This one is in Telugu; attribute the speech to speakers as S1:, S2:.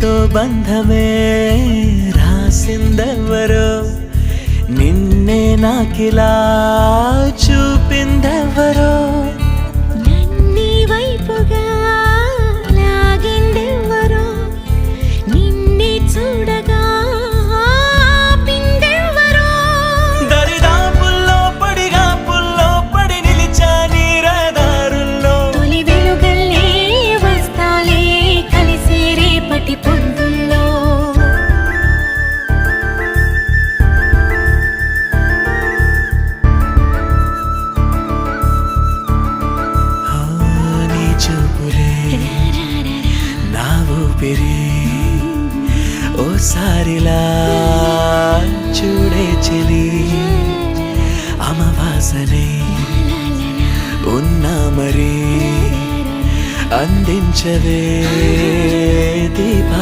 S1: నీతో బంధమే రాసిందెవరో నిన్నే నాకిలా చూపిందెవరో
S2: నన్ని వైపుగా లాగిందెవరో నిన్నే చూడగా ఆపిందెవరో
S1: దరిదాపుల్లో పడిగా పుల్లో పడి నిలిచా నీ రహదారుల్లో
S2: తొలి వెలుగల్లే వస్తాలే కలిసే రేపటి పొద్దుల్లో
S1: నీ చూపులే నా ఊపిరి ఓసారిలా చూడే చెలి అమవాసనే ఉన్నా మరి అందించవే దీపా